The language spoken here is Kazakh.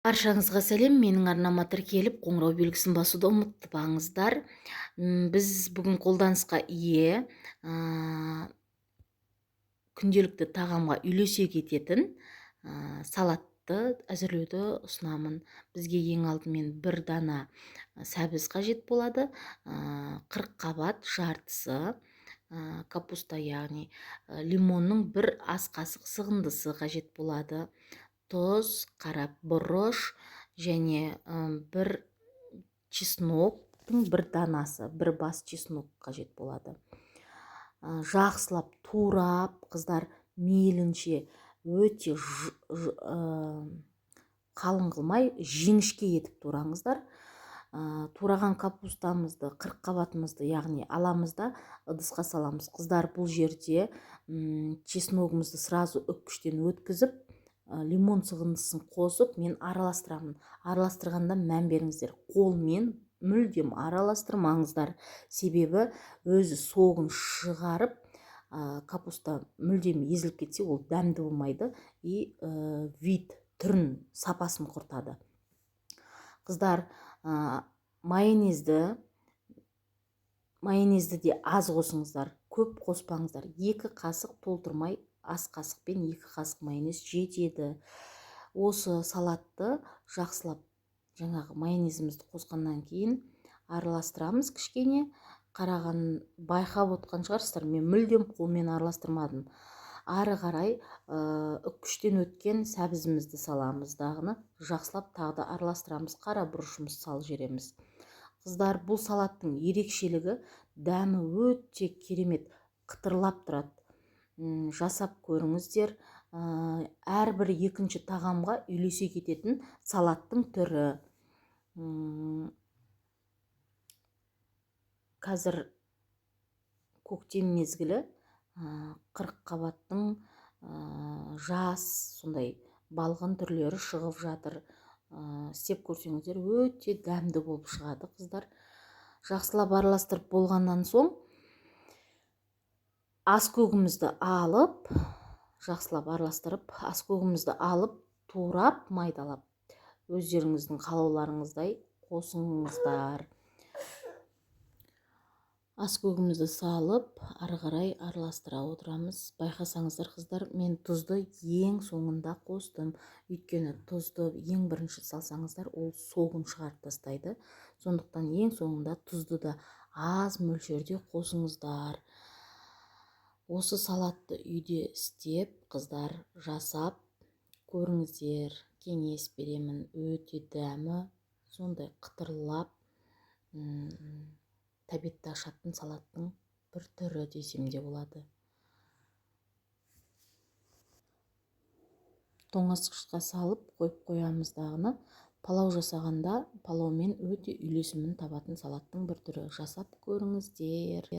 Баршаңызға сәлем. Менің арнама тіркеліп, қоңырау белгісін басуды ұмытпаңыздар. Біз бүгін қолданысқа ие күнделікті тағамға үйлесе кететін салатты әзірлеуді ұсынамын. Бізге ең алдымен бір дана сәбіз қажет болады, 40 қабат жартысы капуста, яғни лимонның бір ас қасық сығындысы қажет болады. Тұз, қара бұрыш және бір чесноктың бір данасы, бір бас чеснок қажет болады. Жақсылап турап, қыздар, мейлінше өте қалың қылмай, жіңішке етіп тураңыздар. Тураған капустамызды, 40 қабатымызды, яғни аламыз да ыдысқа саламыз. Қыздар, бұл жерде чесногымызды сразу үккіштен өткізіп, лимон сығындысын қосып, мен араластырамын. Араластырғанда мән беріңіздер. Қолмен мүлдем араластырмаңыздар. Себебі өзі соғын шығарып, капуста мүлдем езіліп кетсе, ол дәмді болмайды и вид, түрін, сапасын құртады. Қыздар, майонезді де аз қосыңыздар, көп қоспаңыздар. 2 қасық толтырмай, ас қасықпен 2 қасық майонез жетеді. Осы салатты жақсылап, жаңағы майонезімізді қосқаннан кейін араластырамыз кішкене. Қарағанын байқап отқан шығарсыздар, мен мүлдем қолмен араластырмадым. Ары қарай үккіштен өткен сәбізімізді саламыз, дағыны жақсылап тағы да араластырамыз. Қара бұрышымызды салып жібереміз. Қыздар, бұл салаттың ерекшелігі, дәмі өте керемет, қытырлап тұрады. Жасап көріңіздер. Әрбір екінші тағамға үйлесе кететін салаттың түрі. Қазір көктем мезгілі, 40 қабаттың жас, сондай балғын түрлері шығып жатыр. Істеп көрсеңіздер, өте дәмді болып шығады, қыздар. Жақсылап араластырып болғаннан соң, аскөгімізді алып, жақсылап араластырып, аскөгімізді алып, турап, майдалап, өздеріңіздің қалауларыңыздай қосыңыздар. Аскөгімізді салып, ары қарай араластыра отырамыз. Байқасаңыздар, қыздар, мен тұзды ең соңында қостым. Өйткені тұзды ең бірінші салсаңыздар, ол соғын шығарып тастайды. Сондықтан ең соңында тұзды да аз мөлшерде қосыңыздар. Осы салатты үйде істеп, қыздар, жасап көріңіздер. Кеңес беремін. Өте дәмі, сондай қытырлап, тәбетті ашатын салаттың бір түрі десем де болады. Тоңазытқышқа салып қойып қоямыз дағыны. Палау жасағанда палаумен өте үйлесімін табатын салаттың бір түрі. Жасап көріңіздер.